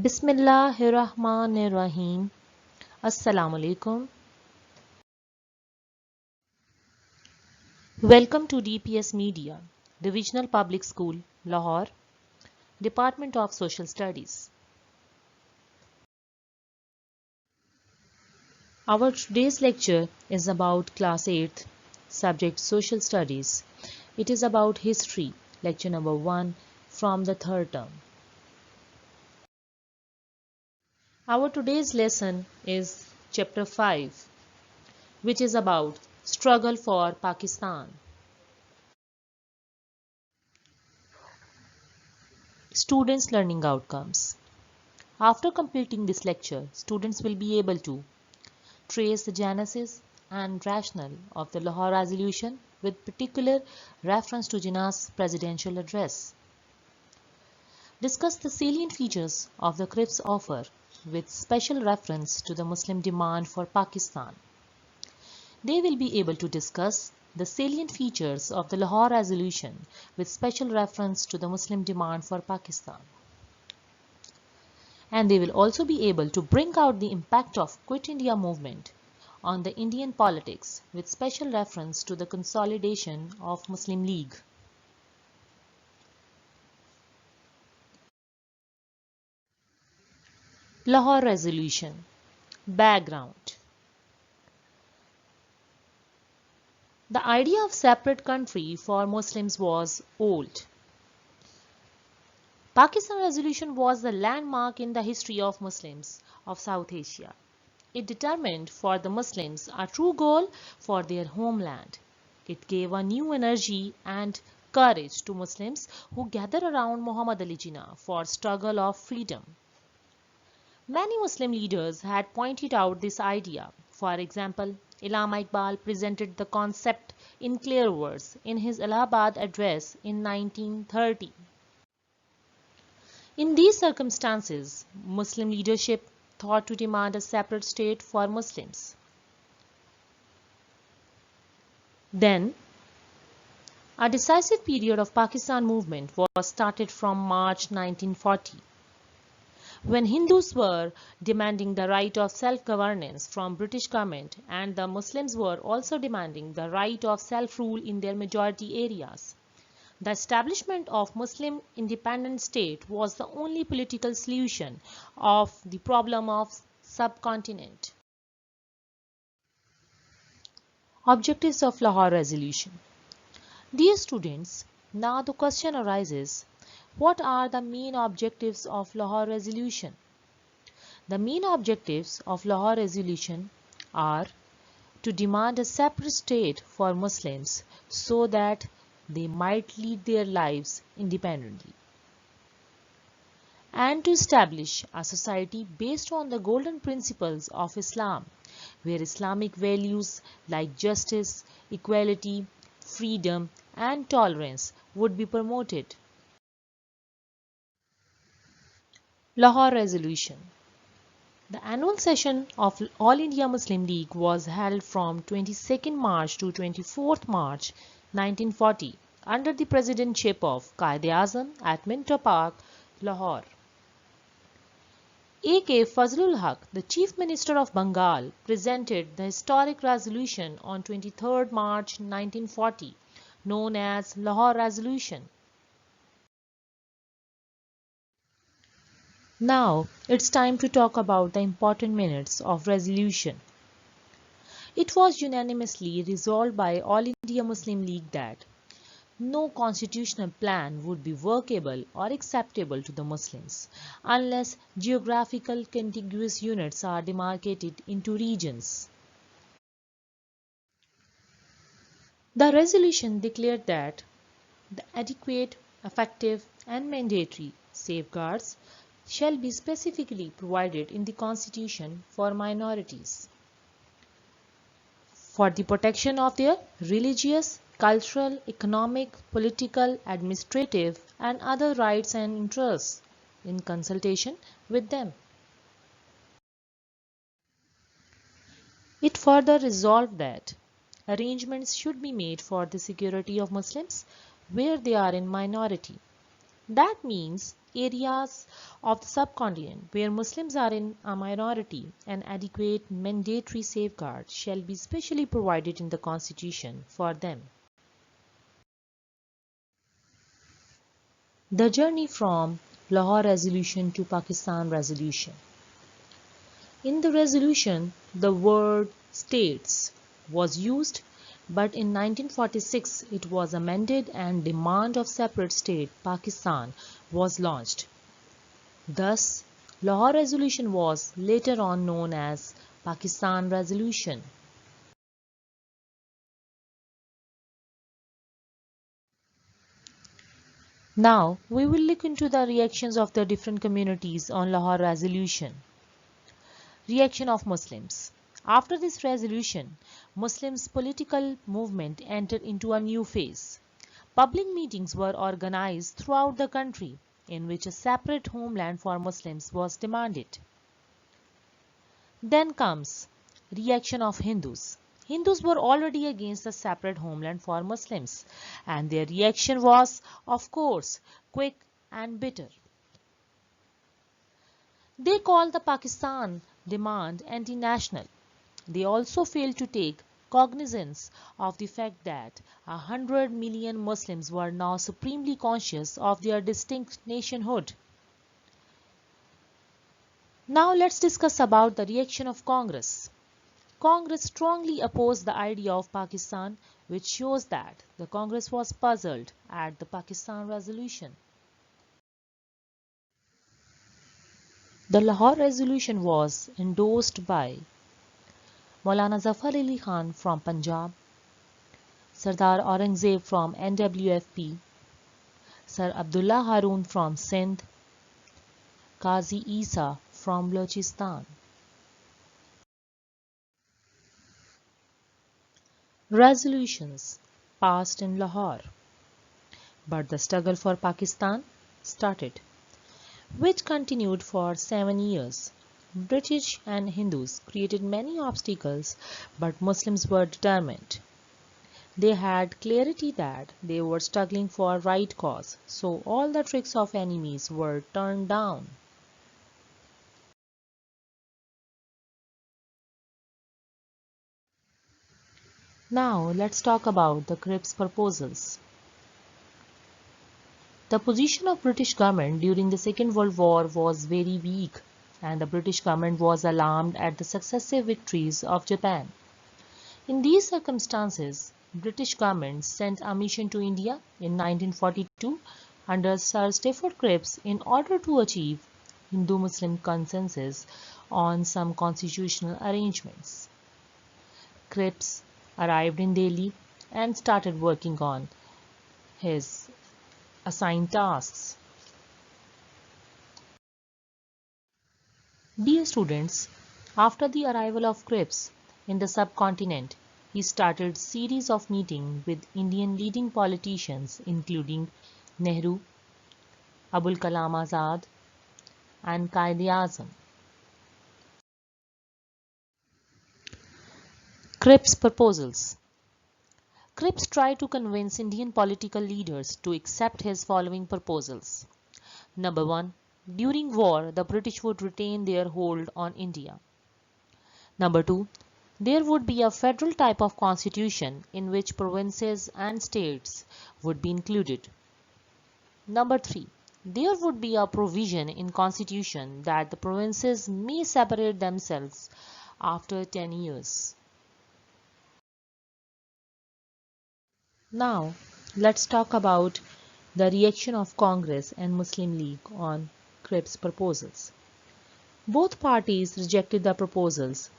Bismillahirrahmanirrahim. Assalamu alaikum. Welcome to DPS Media, Divisional Public School, Lahore, Department of Social Studies. Our today's lecture is about Class 8th, subject Social Studies. It is about history, lecture number 1 from the third term. Our today's lesson is chapter 5, which is about struggle for Pakistan. Students' learning outcomes. After completing this lecture, students will be able to trace the genesis and rationale of the Lahore Resolution with particular reference to Jinnah's presidential address. Discuss the salient features of the Cripps offer with special reference to the Muslim demand for Pakistan. They will be able to discuss the salient features of the Lahore Resolution with special reference to the Muslim demand for Pakistan. And they will also be able to bring out the impact of Quit India movement on the Indian politics with special reference to the consolidation of Muslim League. Lahore Resolution. Background. The idea of separate country for Muslims was old. Pakistan Resolution was the landmark in the history of Muslims of South Asia. It determined for the Muslims a true goal for their homeland. It gave a new energy and courage to Muslims who gathered around Muhammad Ali Jinnah for struggle of freedom. Many Muslim leaders had pointed out this idea. For example, Allama Iqbal presented the concept in clear words in his Allahabad address in 1930. In these circumstances, Muslim leadership thought to demand a separate state for Muslims. Then, a decisive period of Pakistan movement was started from March 1940, when Hindus were demanding the right of self-governance from British government and the Muslims were also demanding the right of self-rule in their majority areas. The establishment of Muslim independent state was the only political solution of the problem of subcontinent. Objectives of Lahore Resolution. Dear students, now the question arises, what are the main objectives of Lahore Resolution? The main objectives of Lahore Resolution are to demand a separate state for Muslims so that they might lead their lives independently, and to establish a society based on the golden principles of Islam, where Islamic values like justice, equality, freedom, and tolerance would be promoted. Lahore Resolution. The annual session of All India Muslim League was held from 22nd March to 24th March 1940 under the presidentship of Quaid-e-Azam at Minto Park, Lahore. A.K. Fazlul Haq, the Chief Minister of Bengal, presented the historic resolution on 23rd March 1940, known as Lahore Resolution. Now, it's time to talk about the important minutes of resolution. It was unanimously resolved by All India Muslim League that no constitutional plan would be workable or acceptable to the Muslims unless geographical contiguous units are demarcated into regions. The resolution declared that the adequate, effective, and mandatory safeguards shall be specifically provided in the Constitution for minorities for the protection of their religious, cultural, economic, political, administrative, and other rights and interests in consultation with them. It further resolved that arrangements should be made for the security of Muslims where they are in minority. That means areas of the subcontinent where Muslims are in a minority, an adequate mandatory safeguard shall be specially provided in the Constitution for them. The journey from Lahore Resolution to Pakistan Resolution. In the resolution, the word states was used, but in 1946 it was amended and demand of separate state Pakistan was launched. Thus, Lahore Resolution was later on known as Pakistan Resolution. Now, we will look into the reactions of the different communities on Lahore Resolution. Reaction of Muslims. After this resolution, Muslims' political movement entered into a new phase. Public meetings were organized throughout the country in which a separate homeland for Muslims was demanded. Then comes reaction of Hindus. Hindus were already against a separate homeland for Muslims, and their reaction was, of course, quick and bitter. They called the Pakistan demand anti-national. They also failed to take cognizance of the fact that 100 million Muslims were now supremely conscious of their distinct nationhood. Now let's discuss about the reaction of Congress. Congress strongly opposed the idea of Pakistan, which shows that the Congress was puzzled at the Pakistan resolution. The Lahore resolution was endorsed by Maulana Zafar Ali Khan from Punjab, Sardar Aurangzeb from NWFP, Sir Abdullah Haroon from Sindh, Qazi Isa from Balochistan. Resolutions passed in Lahore, but the struggle for Pakistan started, which continued for 7 years. British and Hindus created many obstacles, but Muslims were determined. They had clarity that they were struggling for a right cause, so all the tricks of enemies were turned down. Now let's talk about the Cripps Proposals. The position of British government during the Second World War was very weak, and the British government was alarmed at the successive victories of Japan. In these circumstances, British government sent a mission to India in 1942 under Sir Stafford Cripps in order to achieve Hindu-Muslim consensus on some constitutional arrangements. Cripps arrived in Delhi and started working on his assigned tasks. Dear students, after the arrival of Cripps in the subcontinent, he started series of meetings with Indian leading politicians including Nehru, Abul Kalam Azad, and Quaid-e-Azam. Cripps Proposals. Cripps tried to convince Indian political leaders to accept his following proposals. Number 1. During war, the British would retain their hold on India. Number 2. There would be a federal type of constitution in which provinces and states would be included. Number 3. There would be a provision in constitution that the provinces may separate themselves after 10 years. Now, let's talk about the reaction of Congress and Muslim League on Cripps' proposals. Both parties rejected the proposals.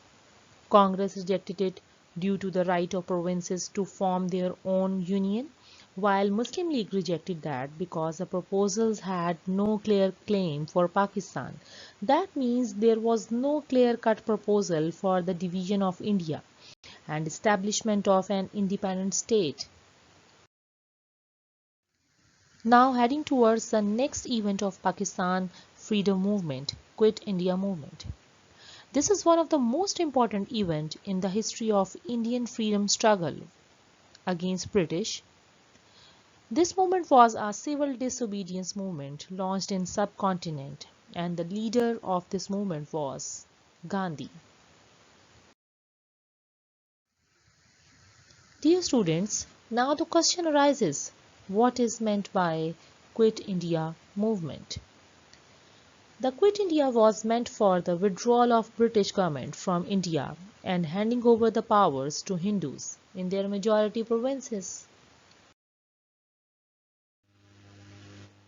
Congress rejected it due to the right of provinces to form their own union, while Muslim League rejected that because the proposals had no clear claim for Pakistan. That means there was no clear-cut proposal for the division of India and establishment of an independent state. Now heading towards the next event of Pakistan freedom movement, Quit India movement. This is one of the most important events in the history of Indian freedom struggle against British. This movement was a civil disobedience movement launched in subcontinent, and the leader of this movement was Gandhi. Dear students, now the question arises, what is meant by Quit India movement? The Quit India was meant for the withdrawal of British government from India and handing over the powers to Hindus in their majority provinces.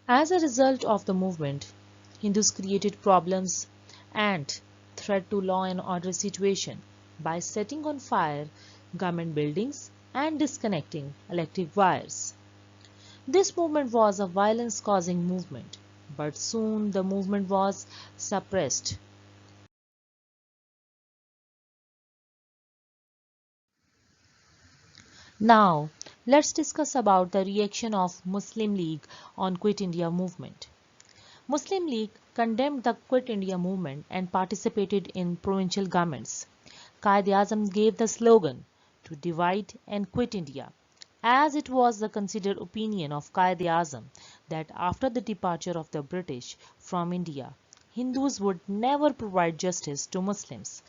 As a result of the movement, Hindus created problems and threat to law and order situation by setting on fire government buildings and disconnecting electric wires. This movement was a violence-causing movement, but soon the movement was suppressed. Now, let's discuss about the reaction of Muslim League on Quit India movement. Muslim League condemned the Quit India movement and participated in provincial governments. Quaid-e-Azam gave the slogan to divide and quit India, as it was the considered opinion of Quaid-e-Azam that after the departure of the British from India, Hindus would never provide justice to Muslims.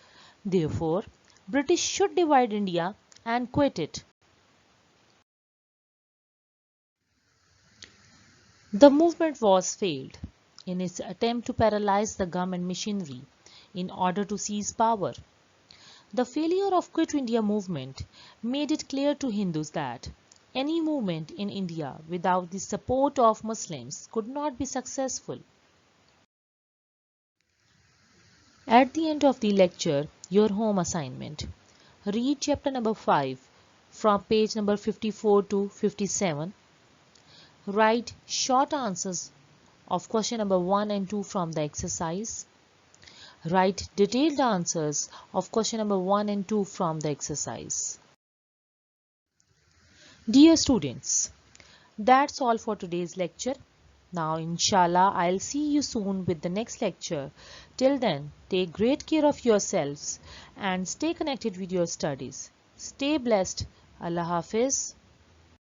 Therefore, British should divide India and quit it. The movement was failed in its attempt to paralyze the government machinery in order to seize power. The failure of Quit India movement made it clear to Hindus that any movement in India without the support of Muslims could not be successful. At the end of the lecture, your home assignment. Read chapter number 5 from page number 54 to 57. Write short answers of question number 1 and 2 from the exercise. Write detailed answers of question number 1 and 2 from the exercise. Dear students, that's all for today's lecture. Now, inshallah, I'll see you soon with the next lecture. Till then, take great care of yourselves and stay connected with your studies. Stay blessed. Allah Hafiz.